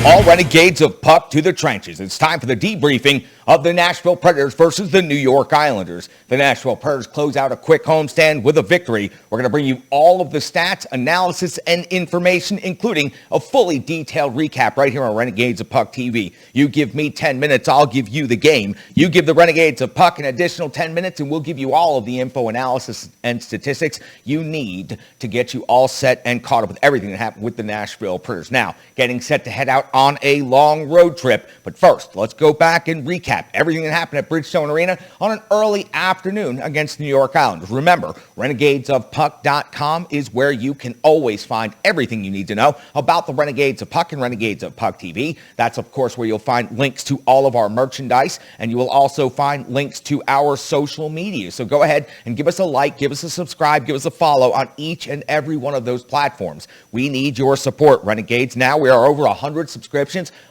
All Renegades of Puck to the trenches. It's time for the debriefing of the Nashville Predators versus the New York Islanders. The Nashville Predators close out a quick homestand with a victory. We're going to bring you all of the stats, analysis, and information, including a fully detailed recap right here on Renegades of Puck TV. You give me 10 minutes, I'll give you the game. You give the Renegades of Puck an additional 10 minutes, and we'll give you all of the info, analysis, and statistics you need to get you all set and caught up with everything that happened with the Nashville Predators. Now, getting set to head out on a long road trip. But first, let's go back and recap everything that happened at Bridgestone Arena on an early afternoon against the New York Islanders. Remember, renegadesofpuck.com is where you can always find everything you need to know about the Renegades of Puck and Renegades of Puck TV. That's, of course, where you'll find links to all of our merchandise, and you will also find links to our social media. So go ahead and give us a like, give us a subscribe, give us a follow on each and every one of those platforms. We need your support, Renegades. Now we are over 100 subscriptions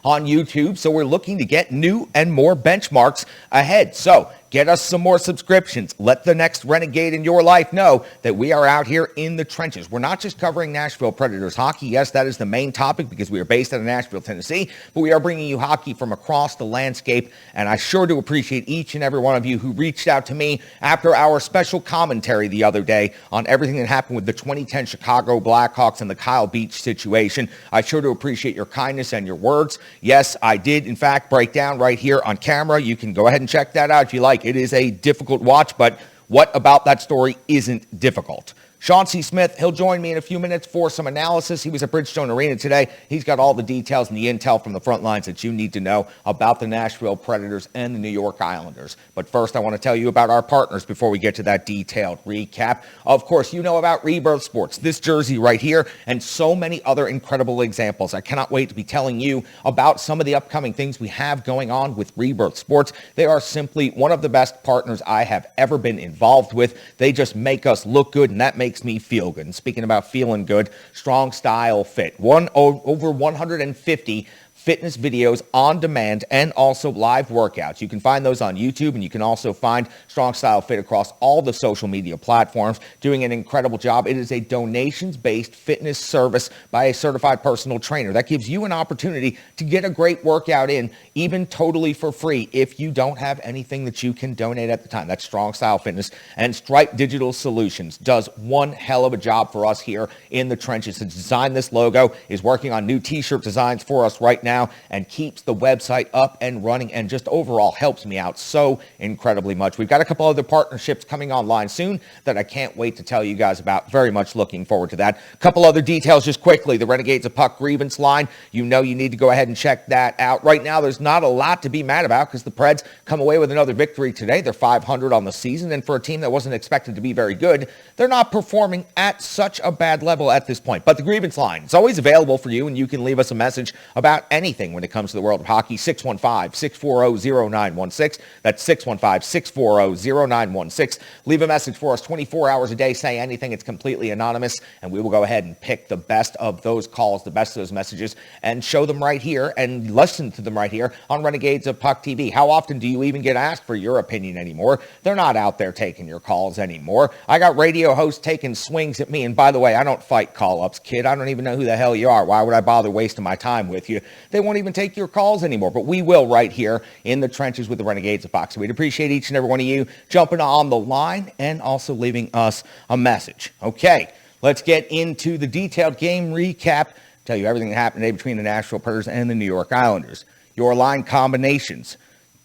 on YouTube, so we're looking to get new and more benchmarks ahead. So get us some more subscriptions. Let the next Renegade in your life know that we are out here in the trenches. We're not just covering Nashville Predators hockey. Yes, that is the main topic because we are based out of Nashville, Tennessee, but we are bringing you hockey from across the landscape, and I sure do appreciate each and every one of you who reached out to me after our special commentary the other day on everything that happened with the 2010 Chicago Blackhawks and the Kyle Beach situation. I sure do appreciate your kindness and your words. Yes, I did, in fact, break down right here on camera. You can go ahead and check that out if you like. It is a difficult watch, but what about that story isn't difficult? Sean C. Smith, he'll join me in a few minutes for some analysis. He was at Bridgestone Arena today. He's got all the details and the intel from the front lines that you need to know about the Nashville Predators and the New York Islanders. But first, I want to tell you about our partners before we get to that detailed recap. Of course, you know about Rebirth Sports, this jersey right here, and so many other incredible examples. I cannot wait to be telling you about some of the upcoming things we have going on with Rebirth Sports. They are simply one of the best partners I have ever been involved with. They just make us look good, and that makes me feel good. And speaking about feeling good, Strong Style Fit. Over 150 fitness videos on demand and also live workouts. You can find those on YouTube, and you can also find Strong Style Fit across all the social media platforms, doing an incredible job. It is a donations-based fitness service by a certified personal trainer. That gives you an opportunity to get a great workout in, even totally for free, if you don't have anything that you can donate at the time. That's Strong Style Fitness. And Stripe Digital Solutions does one hell of a job for us here in the trenches. To design this logo, is working on new t-shirt designs for us right now, and keeps the website up and running, and just overall helps me out so incredibly much. We've got a couple other partnerships coming online soon that I can't wait to tell you guys about. Very much looking forward to that. A couple other details just quickly. The Renegades of Puck grievance line. You know you need to go ahead and check that out. Right now, there's not a lot to be mad about because the Preds come away with another victory today. They're 500 on the season, and for a team that wasn't expected to be very good, they're not performing at such a bad level at this point. But the grievance line is always available for you, and you can leave us a message about anything when it comes to the world of hockey. 615-640-0916. That's 615-640-0916. Leave a message for us 24 hours a day. Say anything. It's completely anonymous, and we will go ahead and pick the best of those calls, the best of those messages, and show them right here and listen to them right here on Renegades of Puck TV. How often do you even get asked for your opinion anymore? They're not out there taking your calls anymore. I got radio hosts taking swings at me, and by the way, I don't fight call-ups, kid. I don't even know who the hell you are. Why would I bother wasting my time with you? They won't even take your calls anymore, but we will right here in the trenches with the Renegades of Puck. So we'd appreciate each and every one of you jumping on the line and also leaving us a message. Okay, let's get into the detailed game recap. Tell you everything that happened today between the Nashville Predators and the New York Islanders. Your line combinations: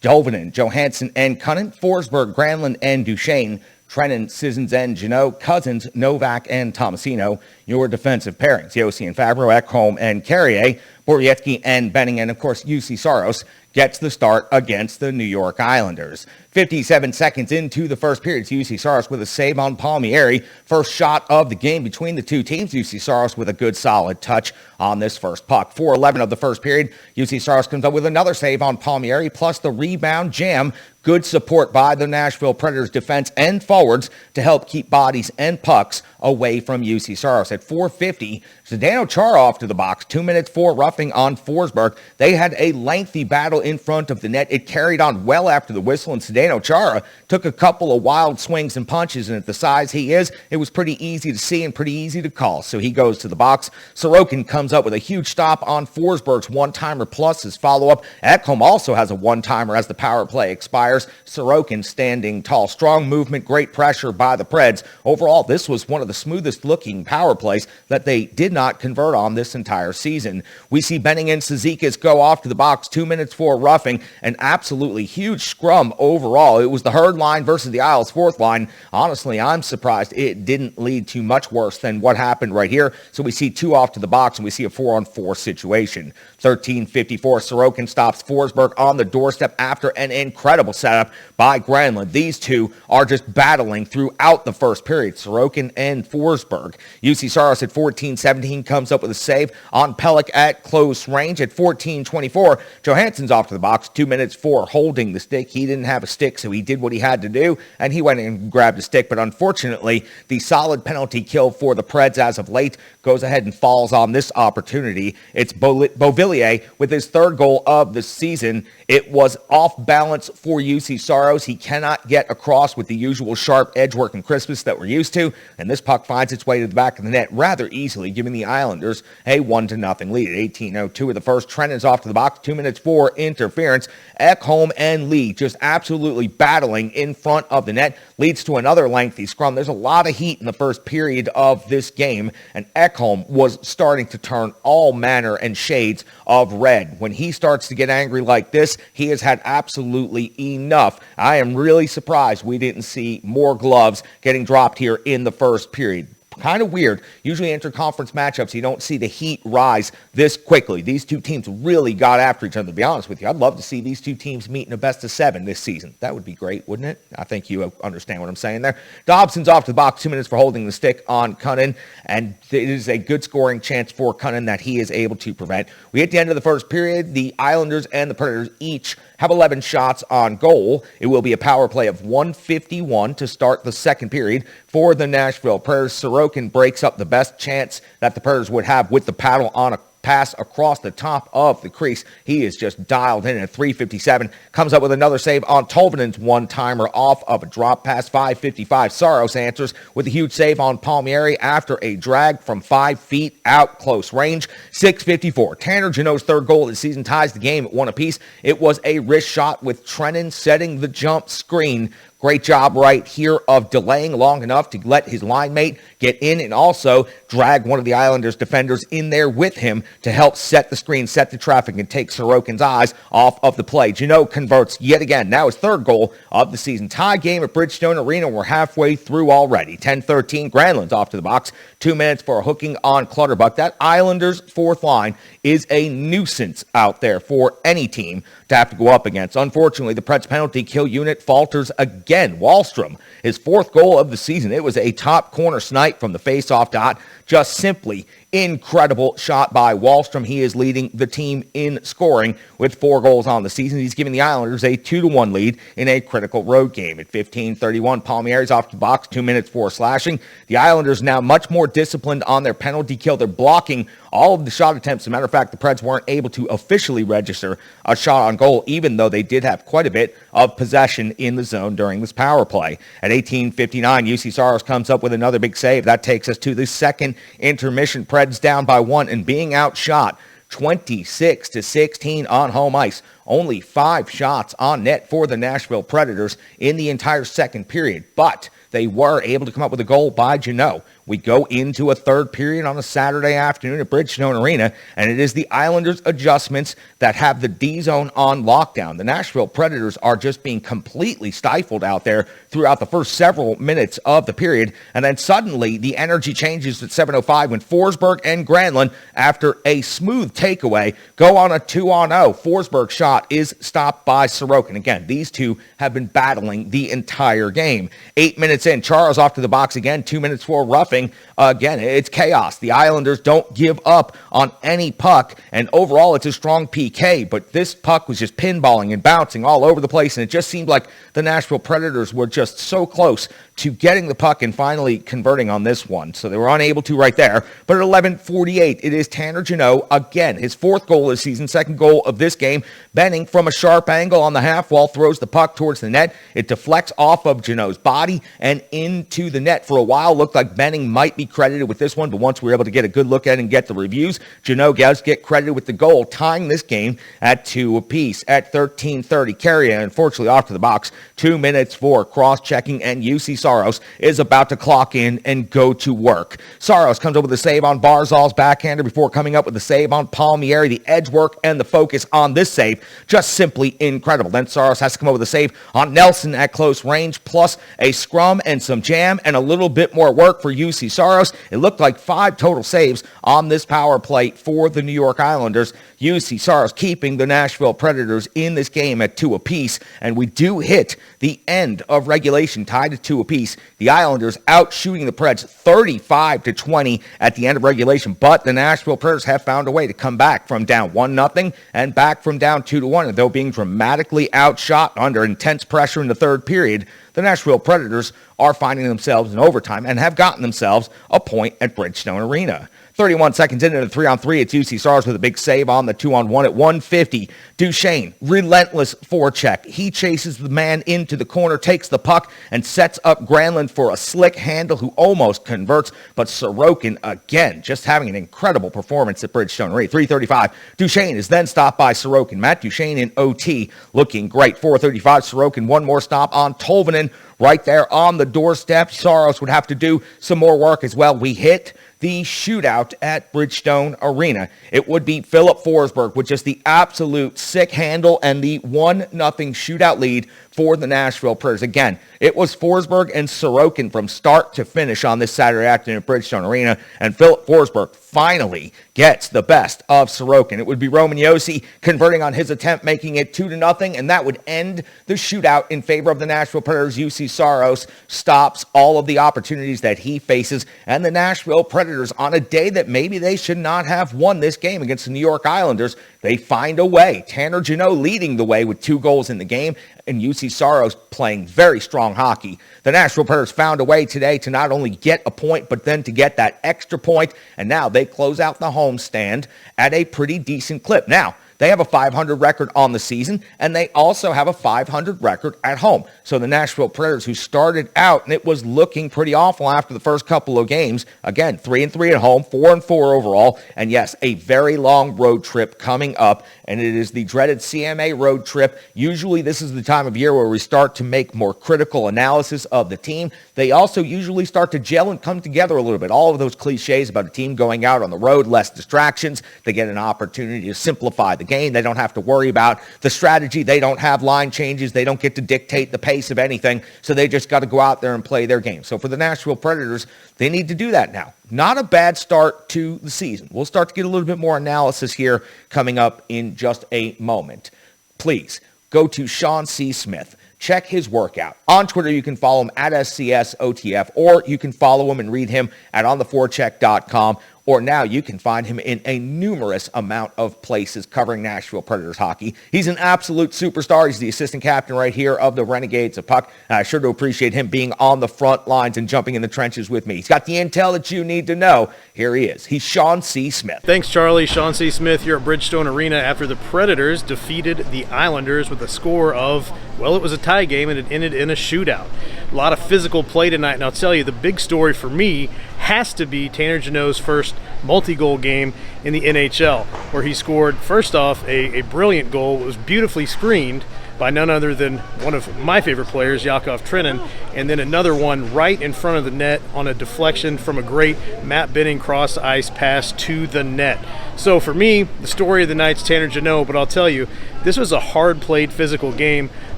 Dolvinen, Johansson, and Cunnin, Forsberg, Granlund, and Duchesne, Trennan, Sissons, and Janot, Cousins, Novak, and Tomasino. Your defensive pairings: Yossi and Fabro, Ekholm, and Carrier, Borowiecki, and Benning, and of course UC Saros gets the start against the New York Islanders. 57 seconds into the first period, it's UC Saros with a save on Palmieri. First shot of the game between the two teams. UC Saros with a good solid touch on this first puck. 4:11 of the first period, UC Saros comes up with another save on Palmieri, plus the rebound jam. good support by the Nashville Predators defense and forwards to help keep bodies and pucks away from UC Saros. At 4:50, Zdeno Chara off to the box, 2 minutes for roughing on Forsberg. They had a lengthy battle in front of the net. It carried on well after the whistle, and Zdeno Chara took a couple of wild swings and punches, and at the size he is, it was pretty easy to see and pretty easy to call. So he goes to the box. Sorokin comes up with a huge stop on Forsberg's one-timer plus his follow-up. Ekholm also has a one-timer as the power play expires. Sorokin standing tall. Strong movement, great pressure by the Preds. Overall, this was one of the smoothest looking power plays that they did not convert on this entire season. We see Benning and Cizikas go off to the box, 2 minutes for roughing. An absolutely huge scrum overall. It was the Herd line versus the Isles fourth line. Honestly, I'm surprised it didn't lead to much worse than what happened right here. So we see two off to the box, and we see a 4-on-4 situation. 13:54, Sorokin stops Forsberg on the doorstep after an incredible setup by Granlund. These two are just battling throughout the first period, Sorokin and Forsberg. UC Saros at 14:17 comes up with a save on Pelech at close range. At 14:24, Johansson's off to the box, 2 minutes for holding the stick. He didn't have a stick, so he did what he had to do, and he went and grabbed a stick. But unfortunately, the solid penalty kill for the Preds as of late goes ahead and falls on this opportunity. It's Beauvillier with his third goal of the season. It was off balance for UC Saros. He cannot get across with the usual sharp edge work and crispness that we're used to, and this puck finds its way to the back of the net rather easily, giving the Islanders a 1-0 lead. At 18:02 of the first, Trennan's off to the box, 2 minutes for interference. Ekholm and Lee just absolutely battling in front of the net, leads to another lengthy scrum. There's a lot of heat in the first period of this game, and Ekholm was starting to turn all manner and shades of red. When he starts to get angry like this, he has had absolutely enough. I am really surprised we didn't see more gloves getting dropped here in the first period. Kind of weird. Usually interconference matchups, you don't see the heat rise this quickly. These two teams really got after each other, to be honest with you. I'd love to see these two teams meet in a best-of-7 this season. That would be great, wouldn't it? I think you understand what I'm saying there. Dobson's off to the box, 2 minutes for holding the stick on Cunnin, and it is a good scoring chance for Cunnin that he is able to prevent. We hit the end of the first period. The Islanders and the Predators each have 11 shots on goal. It will be a power play of 1:51 to start the second period for the Nashville Predators. Sorokin breaks up the best chance that the Predators would have with the paddle on a pass across the top of the crease. He is just dialed in at 3:57. Comes up with another save on Tolvanen's one-timer off of a drop pass. 5:55. Saros answers with a huge save on Palmieri after a drag from 5 feet out close range. 6:54. Tanner Jeannot's third goal of the season ties the game at 1 apiece. It was a wrist shot with Trennan setting the jump screen. Great job right here of delaying long enough to let his line mate get in and also drag one of the Islanders defenders in there with him to help set the screen, set the traffic, and take Sorokin's eyes off of the play. Jeannot converts yet again. Now his third goal of the season. Tie game at Bridgestone Arena. We're halfway through already. 10:13. Granlund's off to the box. 2 minutes for a hooking on Clutterbuck. That Islanders fourth line is a nuisance out there for any team to have to go up against. Unfortunately, the Preds penalty kill unit falters again. Wallstrom, his fourth goal of the season. It was a top corner snipe from the face-off dot. Just simply incredible shot by Wallstrom. He is leading the team in scoring with 4 goals on the season. He's giving the Islanders a 2-1 lead in a critical road game. At 15:31, Palmieri's off the box, 2 minutes for slashing. The Islanders now much more disciplined on their penalty kill. They're blocking all of the shot attempts. As a matter of fact, the Preds weren't able to officially register a shot on goal, even though they did have quite a bit of possession in the zone during this power play. At 18:59, UC Saros comes up with another big save. That takes us to the second intermission. Preds down by 1 and being outshot 26-16 on home ice. Only 5 shots on net for the Nashville Predators in the entire second period, but they were able to come up with a goal by Jeannot. We go into a third period on a Saturday afternoon at Bridgestone Arena, and it is the Islanders' adjustments that have the D-zone on lockdown. The Nashville Predators are just being completely stifled out there throughout the first several minutes of the period, and then suddenly the energy changes at 7:05 when Forsberg and Granlund, after a smooth takeaway, go on a 2-on-0. Forsberg's shot is stopped by Sorokin. Again, these two have been battling the entire game. 8 minutes in, Chara's off to the box again, 2 minutes for roughing. 0-0. Again, it's chaos. The Islanders don't give up on any puck, and overall it's a strong PK, but this puck was just pinballing and bouncing all over the place, and it just seemed like the Nashville Predators were just so close to getting the puck and finally converting on this one. So they were unable to right there. But at 11:48, it is Tanner Jeannot, again, his 4th goal of the season, 2nd goal of this game. Benning from a sharp angle on the half wall throws the puck towards the net. It deflects off of Jeannot's body and into the net. For a while, looked like Benning might be credited with this one, but once we were able to get a good look at it and get the reviews, Jeannot does get credited with the goal, tying this game at 2 apiece. At 13:30, Carrier, unfortunately, off to the box. 2 minutes for cross-checking, and UC Saros is about to clock in and go to work. Saros comes up with a save on Barzal's backhander before coming up with a save on Palmieri. The edge work and the focus on this save, just simply incredible. Then Saros has to come up with a save on Nelson at close range, plus a scrum and some jam and a little bit more work for UC Saros. It looked like 5 total saves on this power play for the New York Islanders. UC Saros keeping the Nashville Predators in this game at 2 apiece, and we do hit the end of regulation tied at 2 apiece. The Islanders out shooting the Preds 35-20 at the end of regulation, but the Nashville Predators have found a way to come back from down 1-0 and back from down 2-1, and though being dramatically outshot under intense pressure in the 3rd period, the Nashville Predators are finding themselves in overtime and have gotten themselves a point at Bridgestone Arena. 31 seconds into the 3-on-3, it's UC Saros with a big save on the 2-on-1 at 1:50. Duchesne, relentless forecheck. He chases the man into the corner, takes the puck, and sets up Granlund for a slick handle who almost converts, but Sorokin, again, just having an incredible performance at Bridgestone Arena. 3:35, Duchesne is then stopped by Sorokin. Matt Duchesne in OT, looking great. 4:35, Sorokin, one more stop on Tolvanen, right there on the doorstep. Saros would have to do some more work as well. We hit the shootout at Bridgestone Arena. It would be Philip Forsberg with just the absolute sick handle and the 1-0 shootout lead for the Nashville Predators. Again, it was Forsberg and Sorokin from start to finish on this Saturday afternoon at Bridgestone Arena, and Philip Forsberg finally gets the best of Sorokin. It would be Roman Josi converting on his attempt, making it 2-0, and that would end the shootout in favor of the Nashville Predators. UC Saros stops all of the opportunities that he faces, and the Nashville Predators, on a day that maybe they should not have won this game against the New York Islanders, they find a way. Tanner Jeannot leading the way with 2 goals in the game, and UC Saros playing very strong hockey. The Nashville Predators found a way today to not only get a point, but then to get that extra point, and now they close out the homestand at a pretty decent clip. Now, they have a .500 record on the season, and they also have a .500 record at home. So the Nashville Predators, who started out, and it was looking pretty awful after the first couple of games, again, 3-3 at home, 4-4 overall, and yes, a very long road trip coming up, and it is the dreaded CMA road trip. Usually this is the time of year where we start to make more critical analysis of the team. They also usually start to gel and come together a little bit. All of those cliches about a team going out on the road, less distractions. They get an opportunity to simplify the game. They don't have to worry about the strategy. They don't have line changes. They don't get to dictate the pace of anything. So they just got to go out there and play their game. So for the Nashville Predators, they need to do that now. Not a bad start to the season. We'll start to get a little bit more analysis here coming up in just a moment. Please go to Sean C. Smith. Check his workout. On Twitter, you can follow him at SCSOTF, or you can follow him and read him at ontheforecheck.com. Or now you can find him in a numerous amount of places covering Nashville Predators hockey. He's an absolute superstar. He's the assistant captain right here of the Renegades of Puck. And I sure do appreciate him being on the front lines and jumping in the trenches with me. He's got the intel that you need to know. Here he is. He's Sean C. Smith. Thanks, Charlie. Sean C. Smith here at Bridgestone Arena after the Predators defeated the Islanders with a score of, well, it was a tie game and it ended in a shootout. A lot of physical play tonight, and I'll tell you, the big story for me has to be Tanner Jeannot's first multi-goal game in the NHL, where he scored, first off, a brilliant goal. It was beautifully screened by none other than one of my favorite players, Yakov Trenin, and then another one right in front of the net on a deflection from a great Matt Benning cross-ice pass to the net. So for me, the story of the night's Tanner Jeannot, but I'll tell you, this was a hard-played physical game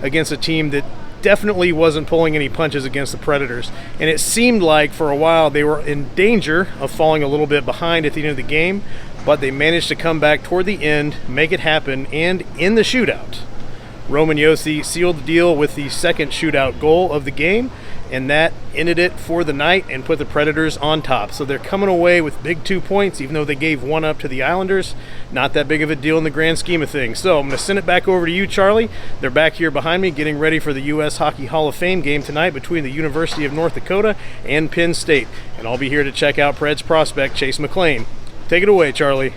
against a team that definitely wasn't pulling any punches against the Predators. And it seemed like for a while they were in danger of falling a little bit behind at the end of the game, but they managed to come back toward the end, make it happen, and in the shootout, Roman Josi sealed the deal with the second shootout goal of the game. and that ended it for the night and put the Predators on top. So they're coming away with big 2 points, even though they gave one up to the Islanders. Not that big of a deal in the grand scheme of things. So I'm going to send it back over to you, Charlie. They're back here behind me getting ready for the U.S. Hockey Hall of Fame game tonight between the University of North Dakota and Penn State. And I'll be here to check out Preds prospect Chase McLean. Take it away, Charlie.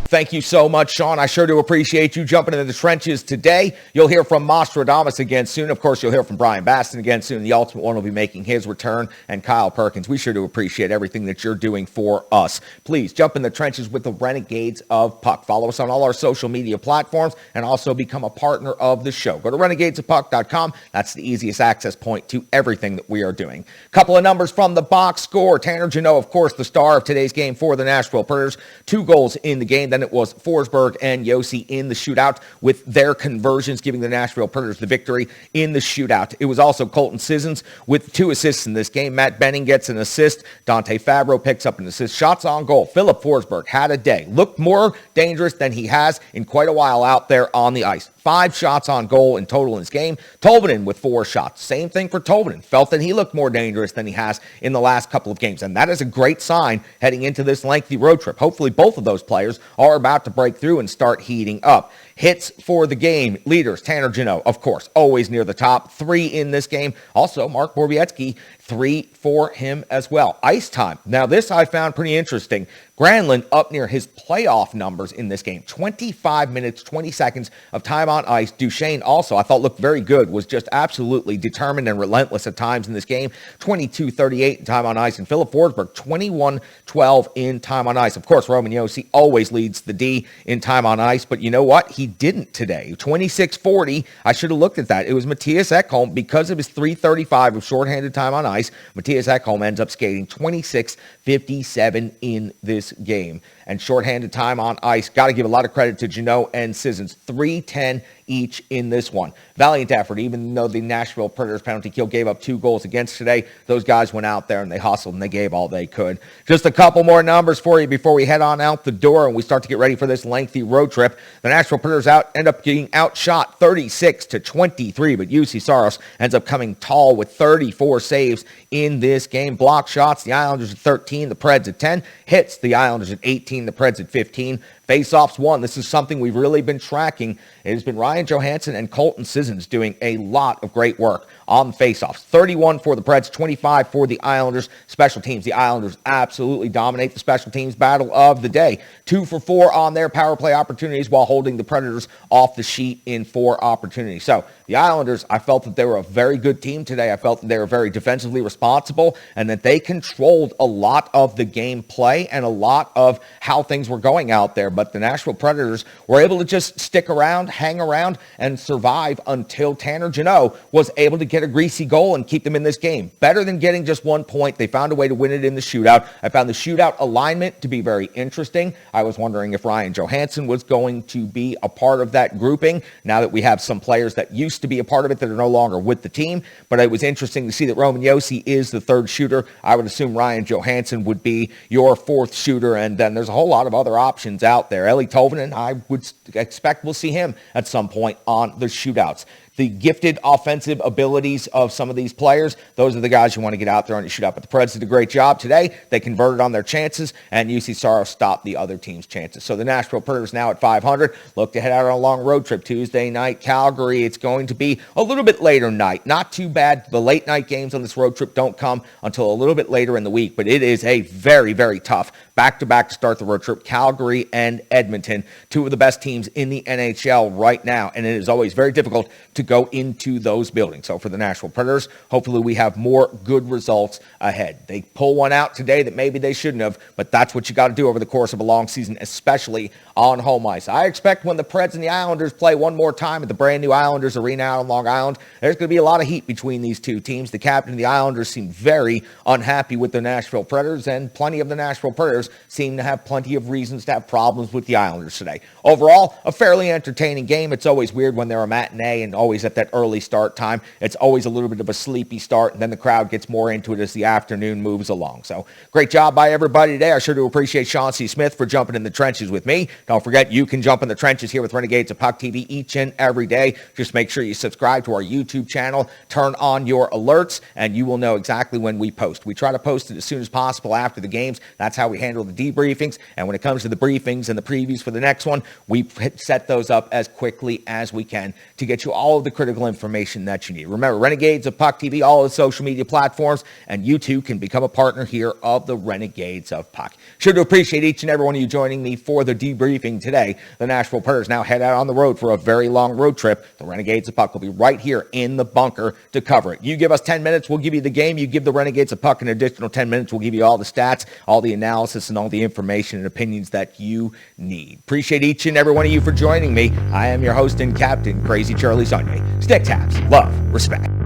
Thank you so much, Sean. I sure do appreciate you jumping into the trenches today. You'll hear from Nostradamus again soon. Of course, you'll hear from Brian Baston again soon. The Ultimate One will be making his return, and Kyle Perkins. We sure do appreciate everything that you're doing for us. Please jump in the trenches with the Renegades of Puck. Follow us on all our social media platforms and also become a partner of the show. Go to renegadesofpuck.com. That's the easiest access point to everything that we are doing. Couple of numbers from the box score. Tanner Jeannot, of course, the star of today's game for the Nashville Predators. 2 goals in the game. Then it was Forsberg and Josi in the shootout with their conversions, giving the Nashville Predators the victory in the shootout. It was also Colton Sissons with 2 assists in this game. Matt Benning gets an assist. Dante Fabro picks up an assist. Shots on goal. Philip Forsberg had a day. Looked more dangerous than he has in quite a while out there on the ice. 5 shots on goal in total in this game. Tolvanen with 4 shots. Same thing for Tolvanen. Felt that he looked more dangerous than he has in the last couple of games. And that is a great sign heading into this lengthy road trip. Hopefully both of those players are about to break through and start heating up. Hits for the game. Leaders, Tanner Jeannot, of course, always near the top. 3 in this game. Also, Mark Borowiecki, 3 for him as well. Ice time. Now, this I found pretty interesting. Granlund up near his playoff numbers in this game. 25 minutes, 20 seconds of time on ice. Duchesne also, I thought, looked very good. Was just absolutely determined and relentless at times in this game. 22-38 in time on ice. And Philip Forsberg, 21-12 in time on ice. Of course, Roman Josi always leads the D in time on ice. But you know what? He didn't today. 26-40. I should have looked at that. It was Matthias Ekholm. Because of his 3:35 of shorthanded time on ice, Matthias Ekholm ends up skating 26-57 in this game. And shorthanded time on ice, got to give a lot of credit to Jeannot and Sissons. 3:10 each in this one. Valiant effort, even though the Nashville Predators penalty kill gave up 2 goals against today. Those guys went out there and they hustled and they gave all they could. Just a couple more numbers for you before we head on out the door and we start to get ready for this lengthy road trip. The Nashville Predators end up getting outshot 36-23, but UC Saros ends up coming tall with 34 saves in this game. Block shots, the Islanders at 13, the Preds at 10. Hits, the Islanders at 18, the Preds at 15. Face-offs won. This is something we've really been tracking. It has been Ryan Johansson and Colton Sissons doing a lot of great work on face-offs. 31 for the Preds, 25 for the Islanders. Special teams, the Islanders absolutely dominate the special teams battle of the day. 2 for 4 on their power play opportunities while holding the Predators off the sheet in 4 opportunities. So the Islanders, I felt that they were a very good team today. I felt that they were very defensively responsible and that they controlled a lot of the game play and a lot of how things were going out there. But the Nashville Predators were able to just stick around, hang around, and survive until Tanner Jeannot was able to get a greasy goal and keep them in this game. Better than getting just 1 point. They found a way to win it in the shootout. I found the shootout alignment to be very interesting. I was wondering if Ryan Johansson was going to be a part of that grouping now that we have some players that used to be a part of it that are no longer with the team. But it was interesting to see that Roman Josi is the 3rd shooter. I would assume Ryan Johansson would be your 4th shooter, and then there's a whole lot of other options out there. Eeli Tolvanen, I would expect we'll see him at some point on the shootouts. The gifted offensive abilities of some of these players, those are the guys you want to get out there on the shootout. But the Preds did a great job today. They converted on their chances, and UC Saros stopped the other team's chances. So the Nashville Predators now at 500. Look to head out on a long road trip Tuesday night. Calgary, it's going to be a little bit later night. Not too bad. The late night games on this road trip don't come until a little bit later in the week, but it is a very, very tough back-to-back to start the road trip. Calgary and Edmonton, 2 of the best teams in the NHL right now, and it is always very difficult to go into those buildings. So for the Nashville Predators, hopefully we have more good results ahead. They pull one out today that maybe they shouldn't have, but that's what you got to do over the course of a long season, especially on home ice. I expect when the Preds and the Islanders play one more time at the brand new Islanders Arena out on Long Island, there's going to be a lot of heat between these 2 teams. The captain of the Islanders seemed very unhappy with the Nashville Predators, and plenty of the Nashville Predators seem to have plenty of reasons to have problems with the Islanders today. Overall, a fairly entertaining game. It's always weird when they're a matinee and always always at that early start time. It's always a little bit of a sleepy start, and then the crowd gets more into it as the afternoon moves along. So great job by everybody today. I sure do appreciate Sean C. Smith for jumping in the trenches with me. Don't forget, you can jump in the trenches here with Renegades of Puck TV each and every day. Just make sure you subscribe to our YouTube channel, turn on your alerts, and you will know exactly when we post. We try to post it as soon as possible after the games. That's how we handle the debriefings. And when it comes to the briefings and the previews for the next one, we set those up as quickly as we can to get you all of the critical information that you need. Remember, Renegades of Puck TV, all of the social media platforms, and you too can become a partner here of the Renegades of Puck. Sure to appreciate each and every one of you joining me for the debriefing today. The Nashville Predators now head out on the road for a very long road trip. The Renegades of Puck will be right here in the bunker to cover it. You give us 10 minutes, we'll give you the game. You give the Renegades of Puck an additional 10 minutes, we'll give you all the stats, all the analysis, and all the information and opinions that you need. Appreciate each and every one of you for joining me. I am your host and captain, Crazy Charlie Saunier. Stick taps, love, respect.